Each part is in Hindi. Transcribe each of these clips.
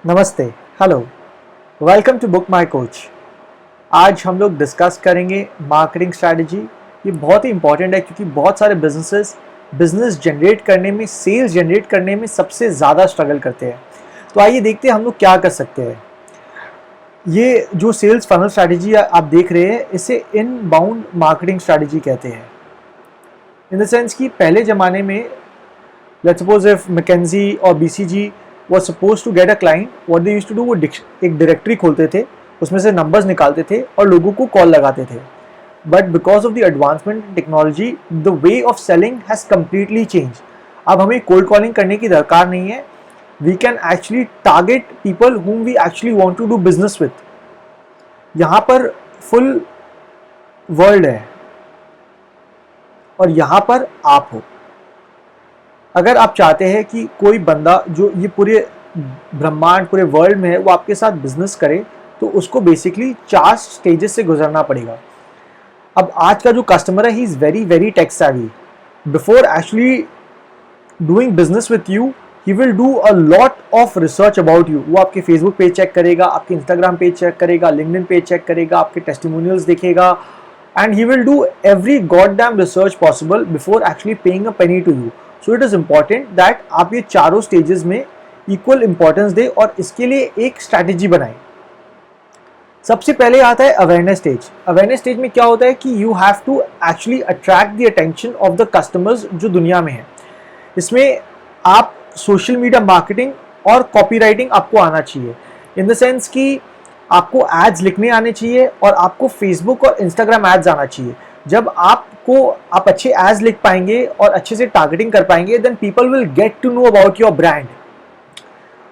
नमस्ते, hello, welcome to book my coach. आज हम लोग डिस्कस करेंगे मार्केटिंग स्ट्रैटेजी। ये बहुत ही इंपॉर्टेंट है क्योंकि बहुत सारे बिजनेस जनरेट करने में, सेल्स जनरेट करने में सबसे ज़्यादा स्ट्रगल करते हैं। तो आइए देखते हैं हम लोग क्या कर सकते हैं। ये जो सेल्स फनल स्ट्रैटेजी आप देख रहे हैं, इसे इनबाउंड मार्केटिंग स्ट्रैटेजी कहते हैं। इन द सेंस कि पहले ज़माने में, लेट्स सपोज इफ मैकेंजी और BCG was supposed to get a client, what they used to do, वो एक डायरेक्टरी खोलते थे, उसमें से नंबर्स निकालते थे और लोगों को कॉल लगाते थे। But because of the advancement in technology, the way of selling has completely change. अब हमें कोल्ड कॉलिंग करने की दरकार नहीं है। We can actually target people whom we actually want to do business with. यहाँ पर फुल वर्ल्ड है और यहाँ पर आप हो। अगर आप चाहते हैं कि कोई बंदा जो ये पूरे ब्रह्मांड, पूरे वर्ल्ड में है, वो आपके साथ बिजनेस करे, तो उसको बेसिकली 4 स्टेजेस से गुजरना पड़ेगा। अब आज का जो कस्टमर है, he is very very tech savvy. Before actually doing business with you, he will do a lot of research about you. वो आपके फेसबुक पेज चेक करेगा, आपके इंस्टाग्राम पेज चेक करेगा, लिंक्डइन पेज चेक करेगा, आपके टेस्टिमोनियल्स देखेगा, and he will do every god damn research possible before actually paying a penny to you. So it is important that आप ये चारों स्टेजेस में इक्वल इंपॉर्टेंस दें और इसके लिए एक स्ट्रैटेजी बनाएं। सबसे पहले आता है अवेयरनेस स्टेज। अवेयरनेस स्टेज में क्या होता है कि you have to actually attract the attention of the customers जो दुनिया में है। इसमें आप सोशल मीडिया मार्केटिंग और कॉपी राइटिंग आपको आना चाहिए, इन द सेंस कि आपको एड्स लिखने आने चाहिए और आपको फेसबुक और इंस्टाग्राम एड्स आना चाहिए। जब आप अच्छे एड्स लिख पाएंगे और अच्छे से टारगेटिंग कर पाएंगे, then people will get to know about your brand.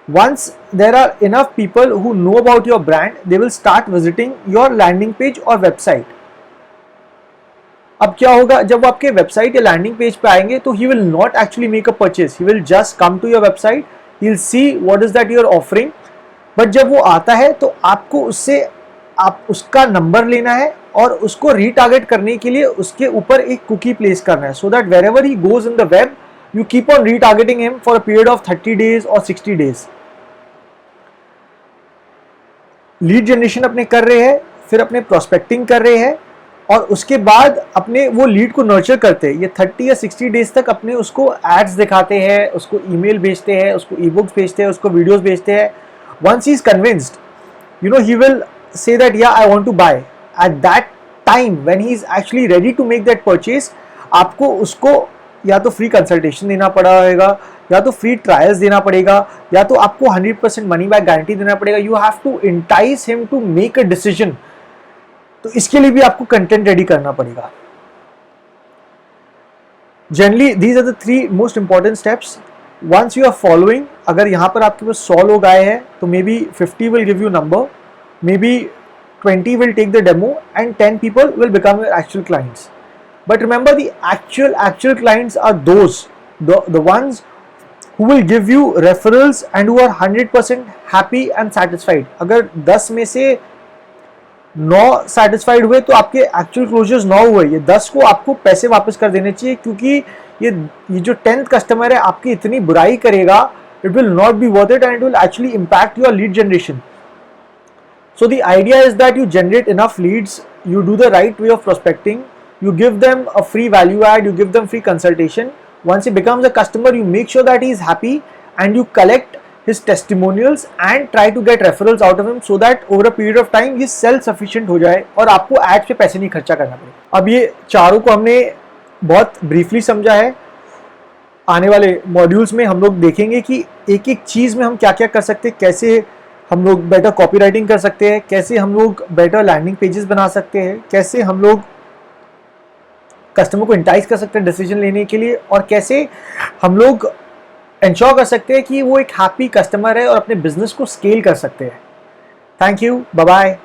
once there are enough people who know about your brand, they will start visiting your landing page or website. अब क्या होगा, जब वो आपके वेबसाइट या लैंडिंग पेज पे आएंगे, तो he will not actually make a purchase, he will just come to your website, he will see what is that you are offering. But जब वो आता है तो आपको उसका नंबर लेना है और उसको रीटारगेट करने के लिए उसके ऊपर एक कुकी प्लेस करना है, so that wherever he goes in the web, you keep on retargeting him for a period of 30 days और 60 days। लीड जनरेशन अपने कर रहे हैं, फिर अपने प्रोस्पेक्टिंग कर रहे हैं और उसके बाद अपने वो लीड को नर्चर करते हैं। ये 30 या 60 डेज तक अपने उसको एड्स दिखाते हैं, उसको ईमेल भेजते हैं, उसको ई बुक्स भेजते हैं, उसको वीडियोस भेजते हैं। Once he is convinced, he will say that yeah, I want to buy. At that time when he is actually ready to make that purchase, आपको उसको या तो फ्री कंसल्टेशन देना पड़ेगा, या तो फ्री ट्रायल्स देना पड़ेगा, या तो आपको 100% मनी बैक गारंटी देना पड़ेगा। You have to entice him to make a decision. तो इसके लिए भी आपको कंटेंट रेडी करना पड़ेगा। Generally these are the 3 most important steps. Once you are following, अगर यहाँ पर आपके पास 100 लोग आए हैं, तो may be 50 will give you number, may be 20 will take the demo, and 10 people will become your actual clients. But remember, the actual clients are the ones who will give you referrals and who are 100% happy and satisfied. अगर 10 में से 9 satisfied हुए तो आपके actual closures 9 हुए। ये 10 को आपको पैसे वापस कर देने चाहिए, क्योंकि ये जो 10th कस्टमर है आपकी इतनी बुराई करेगा, it will not be worth it and it will actually impact your lead generation. So the idea is that you generate enough leads, you do the right way of prospecting, you give them a free value add, you give them free consultation. Once he becomes a customer, you make sure that he is happy and you collect his testimonials and try to get referrals out of him, so that over a period of time he self sufficient हो जाए और आपको एड्स पे पैसे नहीं खर्चा करना पड़े। अब ये चारों को हमने बहुत ब्रीफली समझा है। आने वाले मॉड्यूल्स में हम लोग देखेंगे कि एक एक चीज़ में हम क्या क्या कर सकते हैं, कैसे हम लोग बेटर कॉपी राइटिंग कर सकते हैं, कैसे हम लोग बेटर लैंडिंग पेजेस बना सकते हैं, कैसे हम लोग कस्टमर को इंटाइस कर सकते हैं डिसीजन लेने के लिए, और कैसे हम लोग इंश्योर कर सकते हैं कि वो एक हैप्पी कस्टमर है और अपने बिजनेस को स्केल कर सकते हैं। Thank you, bye bye.